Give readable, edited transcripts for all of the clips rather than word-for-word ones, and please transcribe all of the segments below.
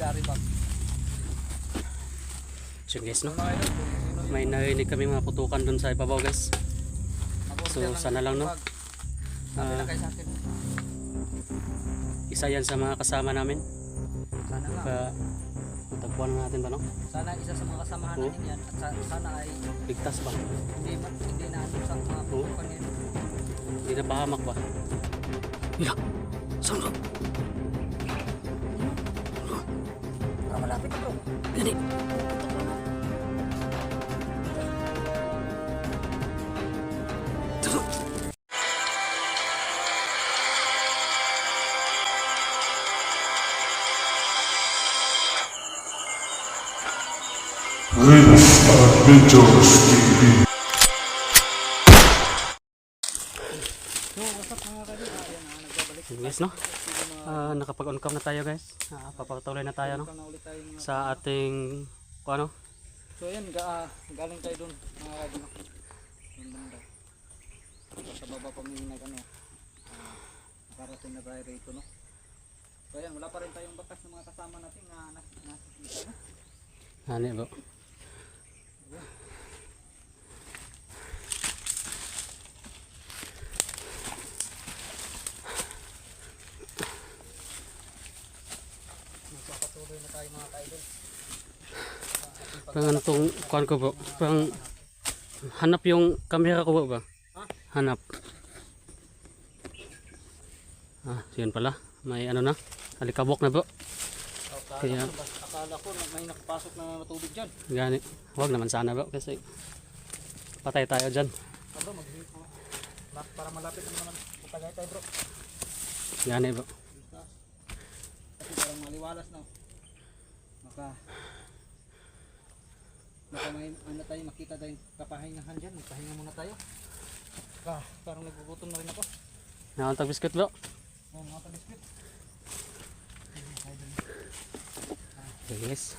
carry bag. So guys, no? May narinig kami mga putukan dun sa ibabaw guys. So sana lang, no? Isa yan sa mga kasama namin. Sana nga. Matagpuan natin ba, no? Sana isa sa mga kasamahan natin yan. At sana ay Ligtas ba? hindi na ano sa mga putukan yan. Hindi na pahamak ba? Mira! Saan ba? Malapit na bro. Gani! Tulo! Rinse Adventures TV. Guys, no? Nakapag-on cam na tayo guys. Papatuloy na tayo, no? Sa ating ano? So ayan, galing tayo dun mga kaibigan. Yung banda. Sa baba pa may ano. Nakarating na tayo rito, no? So ayan, wala pa rin tayong bakas ng mga kasama natin na nakikita, no? Hani bro. Magpapatuloy na tayo mga kaidol. Pang anong kuhan ko bro? Pang hanap yung camera ko ba? Hanap. Yun pala. May ano na. Alikabok na bro. Kaya Akala ko may nakapasok na tubig dyan. gani. Huwag naman sana bro kasi patay tayo dyan. Bro, para malapit naman patagay tayo bro. Gani bro. Kasi parang maliwalas na. Maka may ano tayo, makita tayong kapahingahan dyan. Magpahinga muna tayo. Parang nagugutom na rin ako. Nakantag biscuit bro. Mga tabiskit. Yes.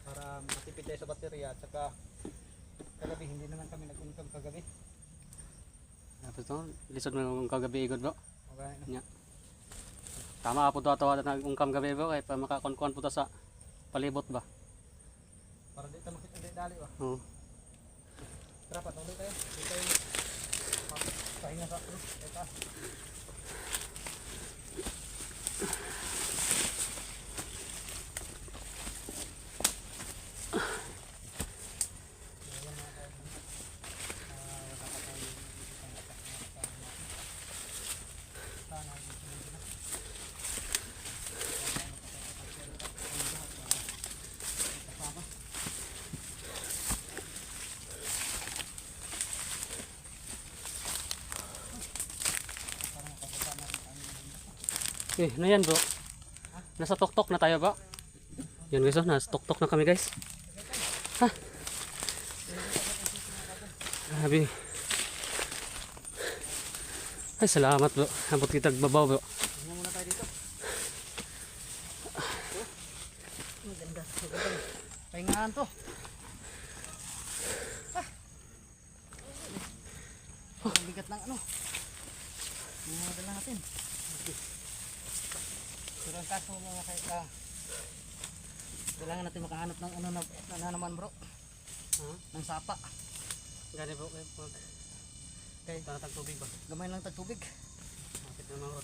Para matipid tayo sa baterya at saka kagabi hindi naman kami nag-income kagabi. Tapos to, lisod mo yung kagabi igod bro. Okay na. Nya. Tama po to ato at nag-ungkam gabi bro kay pa makakonkuan po to sa palibot ba. Para di tayo makita dali ba. Oo. Tara pa tuloy tayo. Di tayo pahinga sa crew. Eka. Ano yan bro? Nasa tuktok na tayo ba? Yan guys, nasa tuktok na kami guys. Grabe. Ay salamat bro. Abot kita babaw bro. Tingnan muna tayo dito. Maganda. Pahingahan to. Ang bigat ng ano. Mga dala natin. Pero ang kaso mga kailangan natin makahanap ng ano na naman bro. Ng sapa. Gani bro, kaya tag tubig ba? Gamay lang tagtubig. Bakit naman bro?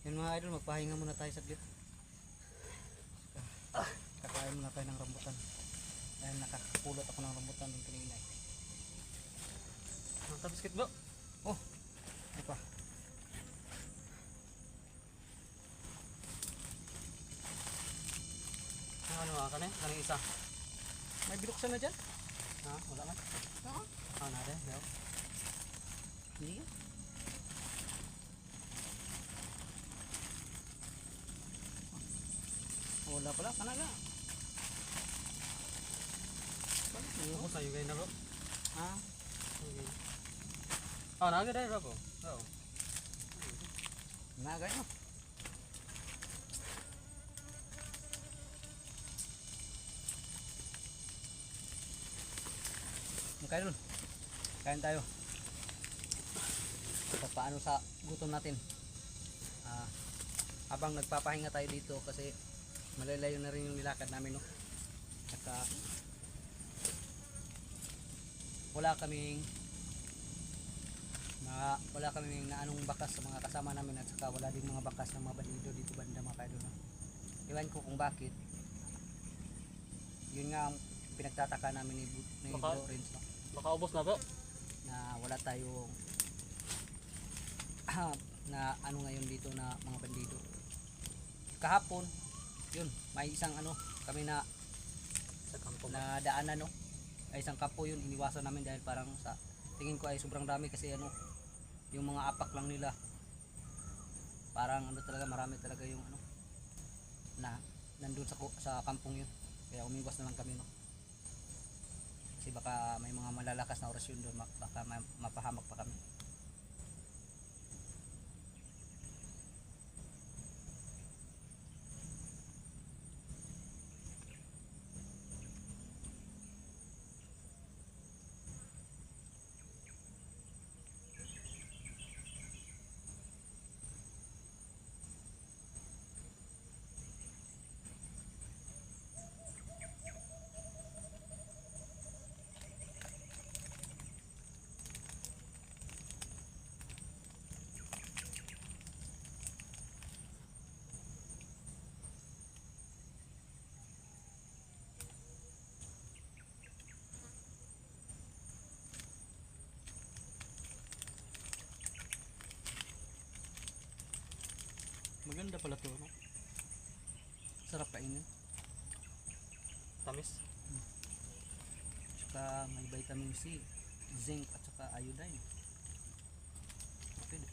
Yun mga idol, magpahinga muna tayo saglit. Kakain muna tayo ng rambutan. Dahil nakakapulot ako ng rambutan ng kanina. Biscuit bro. Oh, ano pa? Ano ka na? Kanang isa. May binuksan na dyan? Wala man. Oo. Nade, yo. Hindi. Wala pala, kanaga. Ako sa yung na bro. Ha? Naga dahil bro. Oo. Naga yun. Makaidol. Kain tayo. So, paano sa gutom natin? Habang nagpapahinga tayo dito kasi malalayo na rin yung nilakad namin, no? Saka wala kaming na anong bakas sa mga kasama namin at saka wala din mga bakas ng mga bandido dito banda mga kaidol, no? Iwan ko kung bakit. Yun nga ang pinagtataka namin ni Bro Renz, no? Baka ubos na ba? Na wala tayong na ano ngayon dito na mga bandido. Kahapon yun may isang kami na Sa kampo. na daanan, no? Ay isang kapo yun, iniwasan namin dahil parang sa tingin ko ay sobrang dami kasi yung mga apak lang nila parang talaga marami talaga yung na nandun sa kampong yun, kaya umiwas na lang kami, no? Kasi baka may mga malalakas na orasyon doon, baka mapahamak pa kami. Maganda pala to, no? Sarap kainin. Tamis. Saka may vitamin C, zinc at saka iodine. Pwede.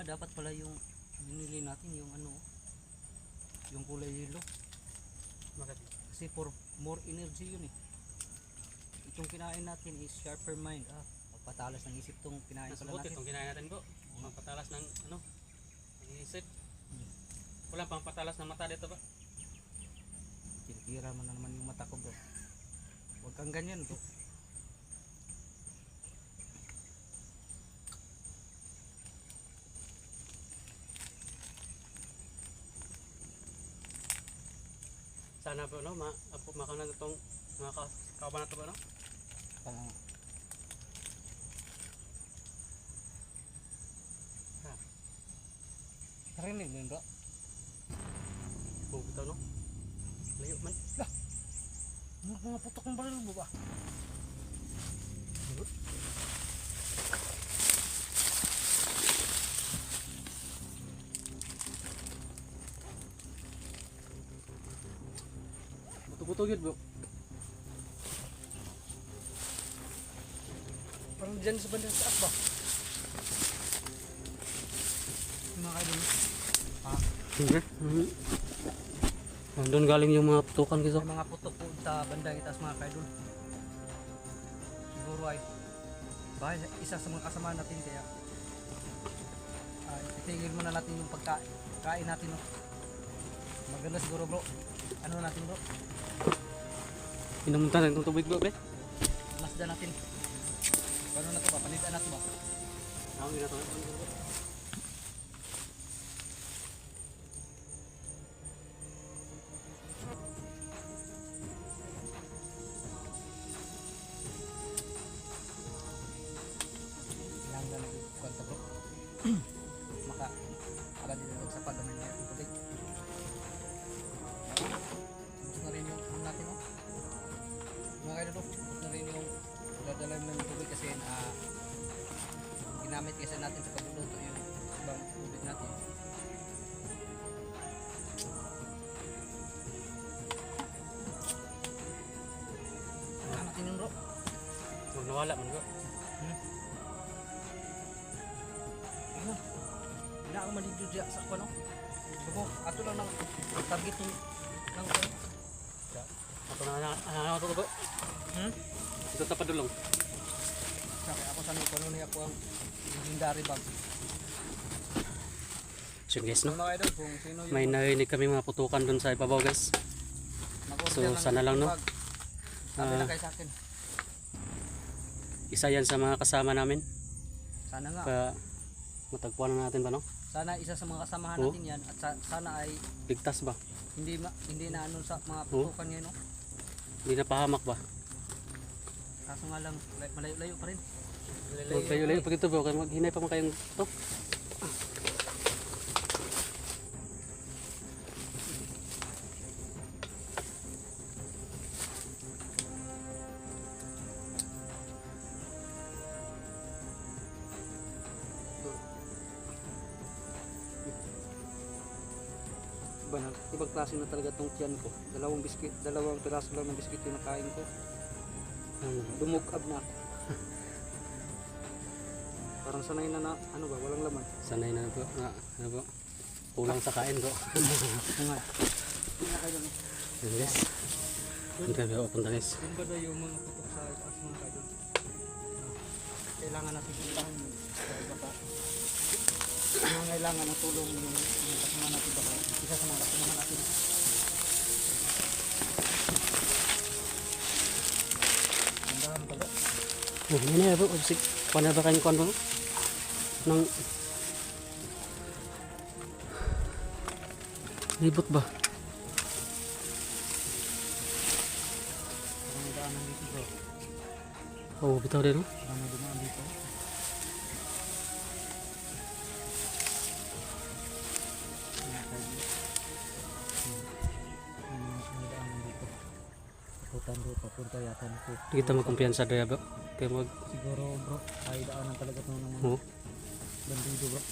Dapat pala yung binili natin yung yung kulay yellow. Bakit? Kasi for more energy yun eh. Itong kinain natin is sharper mind. Pagpatalas ng isip tong kinain Nasa pala buti natin. itong kinain natin bro. Pagpatalas ng ng isip. Walang pang patalas ng mata dito ba? Tinitira mo na naman yung mata ko, bro. Huwag kang ganyan, bro. Sana bro, no? Makanan itong mga kawan na ito ba, no? Parang narinig mo yun, bro? Bugtaw, no? Layo man. Mga putok ng baril mo ba? Buto-buto yun bro. Parang dyan sa bandang taas ba? Yung mga kaidol. Sige. Doon galing yung mga putukan guys. May mga putok po sa bandang itaas, mga kaidol. Siguro ay bahal isa sa mga kasama natin, kaya itigil muna natin yung pagkain natin, no? Maganda siguro, bro. Ano natin, bro? Inamunta na itong tubig bro, be? Masda natin. Paano na ito ba? Palitan natin ba? Ako yun na ito. Ilang na nag-kwanta, bro. Maka agad din nagsapag naman niya yung tubig. Tapos na rin yung natin, no? Mga kayo, tapos na rin yung dadala ng tubig kasi ginamit kasi natin sa pagluluto yung ibang tubig natin. Wala natin yun, bro. Huwag nawala man bro. Ayun. Hindi ako maligyo dyan sa ano. So, ato lang ng target ng Ako na ito bro. Ito tapad dulong. Kaya ako sanay ko ano niya po ang legendary bag. So yun guys, no? Mga idol, kung sino yung May narinig kami mga putukan dun sa ibabaw guys. mag-order So, ng sana lang, no? bag, sabi Ah, lang kayo sa akin. Isa yan sa mga kasama namin. Sana nga. Kaya matagpuan na natin ba, no? Sana isa sa mga kasamahan Oo. natin yan at sana ay Ligtas ba? hindi na ano sa mga Oo. putukan ngayon, no? Hindi na pahamak ba? Kaso nga lang malayo-layo pa rin. Huwag layo-layo pag ito bro, kaya maghinay pa man kayong to. Ibang klase na talaga tong tiyan ko. Dalawang piraso lang ng biskit yung nakain ko. Dumugab na ako. Parang sanay na ano ba, walang laman. Sanay na bro, ano bro? Kulang sa kain bro. Nga. Nga kayo doon. Yun guys. Hindi kami pupunta guys. Yung ba daw yung mga putok sa itaas mga kayo doon? Kailangan natin puntahan yun. Baka kailangan ng tulong yung kasama natin baka isa sa mga kasama natin. Andahan pa ba? Oh, yun na bro. Obsik. Paano ba kayong kuhan bro? Nang libot ba? Parang may daanan dito bro. Oo, bitaw din no? Parang may dumaan dito. May daanan dito. Ikutan bro, papunta yata nito. Hindi kita magkumpiyansa doon bro. Kaya mag... Siguro bro, ay daanan talaga ito ng mga Oo. bandido bro.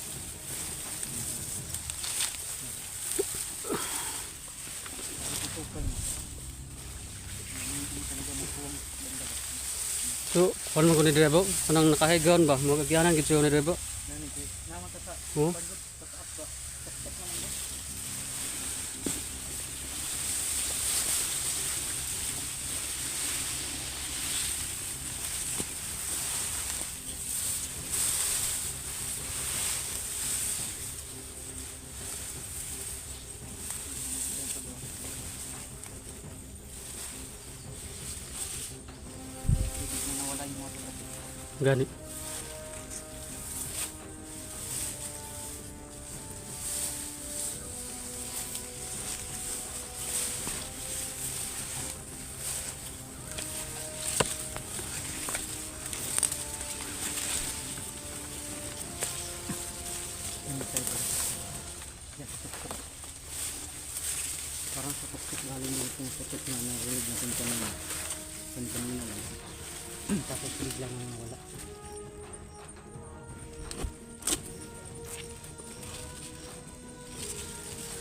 So, kung mo ko ni Drebo? Anong nakahigaon ba? Magagyanan gito ni Drebo? Naman ta sa Oo. pagod sa taas ba? Taktak naman bro. Nawala yung mga pagkakas. Gani. Parang sa tuktok galing yung putok na narinig natin kanina. Kanina lang. Tapos biglang nawala.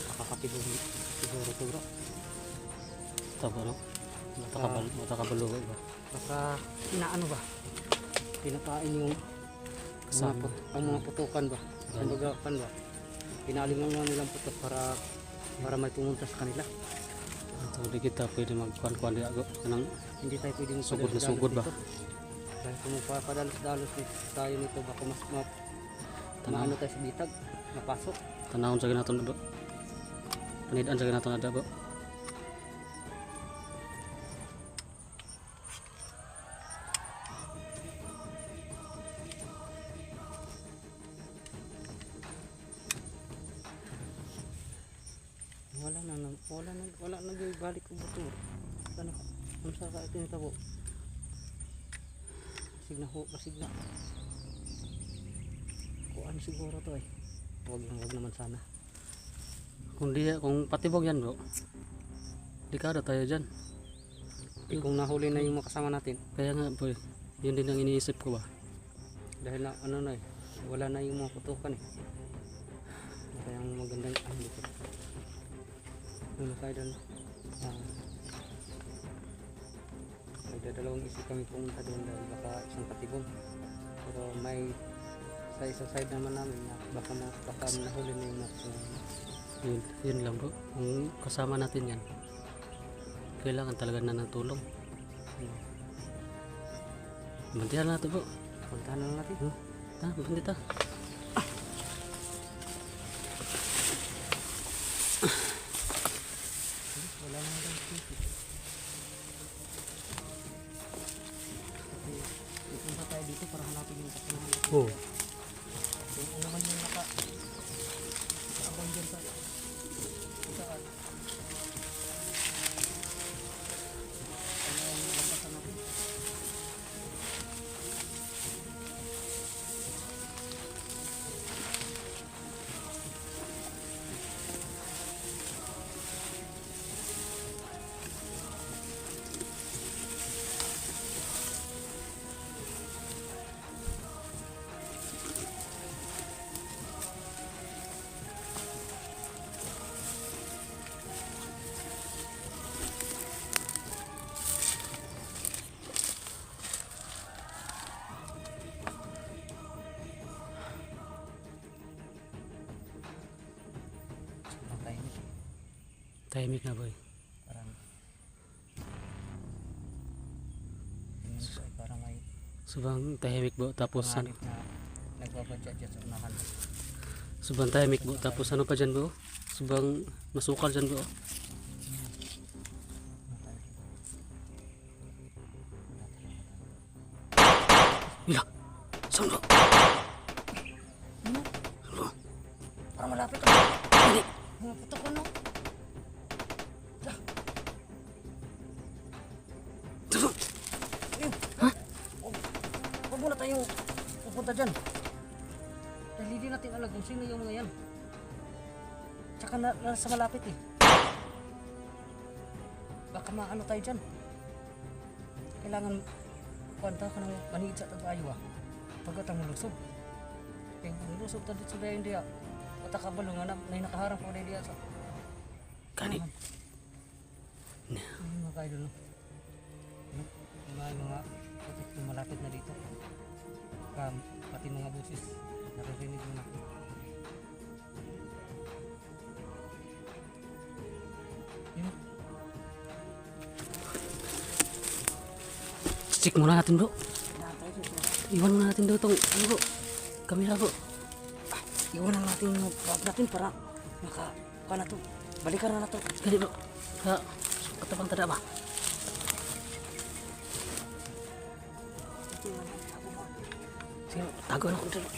Kakakatibong siguro ito bro. Ito ba no? Matakabalugo ba? Baka inaano ba? Pinakain yung Kasama. ang mga putukan ba? Kumbaga kan ba? Pinalingan lang nilang putok para may pumunta sa kanila. Ito di kita pwede magkuhan-kuhan di ako. Kanang Hindi tayo pwedeng Sugod na magpadalos-dalos sugod ba? dito. Dahil kung magpapadalos-dalos tayo nito baka mas Tanaw. maano tayo sa bitag, mapasok. tanahon sa ganaton na bro. Panidaan sa ganaton na bro. Wala na yung balik ko buto. Ano sa ka ito nito po? Signa. Kuan siguro to eh. Wag naman sana. Kung patibog yan bro. Dekada tayo dyan. Kung nahuli na yung mga kasama natin, Kaya nga bro, yun din ang iniisip ko ba. dahil na ano na eh, wala na yung mga putukan eh. Kaya ang magandang ano dito. Ano kayo doon? May dadalawang isip kami pumunta doon dahil baka isang patibong. Pero may sa isang side naman namin na baka nahuli na yung mga kasama. Yun lang bro. Kung kasama natin yan, kailangan talaga na ng tulong. Bantihan natin bro. Puntahan na lang natin. Bandita. Wala naman daw sisig. Pupunta tayo dito para hanapin yung kasama. Oo. Kung ano naman yung nakaabang dyan sa saan. Ano yung lampasan natin? Tahimik na boy. Parang tingin ko ay parang may Subang tahimik bo tapos ano? hanip na nagbabadya dyan sa unahan. Subang tahimik bo tapos ano pa dyan bo? Subang masukal dyan bo. Ila. Saan bo? Parang malapit ka. Hindi. Mga putok ko no. Tulong. Huwag muna tayong pupunta dyan. Dahil hindi natin alam kung sino yung mga yan. Tsaka nasa malapit eh. Baka maano tayo dyan. Kailangan kwanta ka ng manigid sa tabayo ah. Pagkatang mulusog. Kaya mulusog tayo sa bayan diya. Matakabalo nga na nakaharap ko na diya sa... Kani. Ayun mga kaidol no. Mga putik na malapit na dito. Pati mga busis. Naririnig mo na. Yun. Check muna natin bro. Iwan muna natin daw itong ano bro. Kamera bro. Iwan lang natin yung bag natin para maka na to. Balikan na to. Kali bro. Ka katapang tada ba? Sige, tago na ko dito.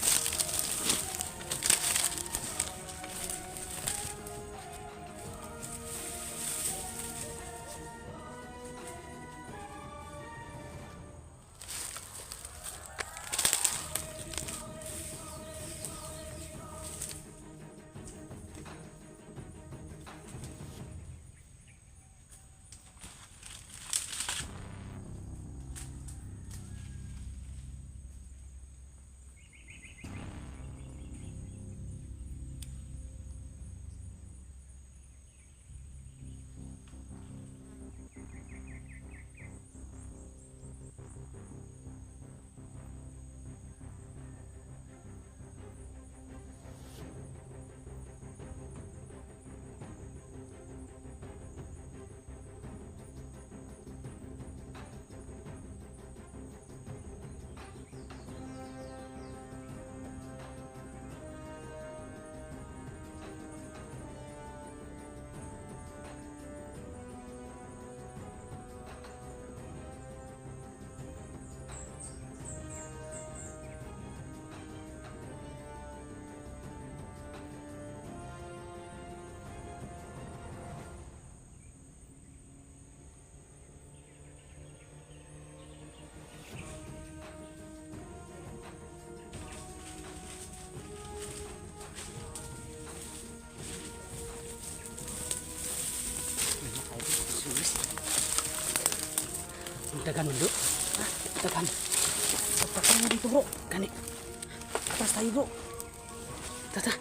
Dagan dulu. Dagan. Patang mo dito bro. Kani. Atas tayo bro. Tata.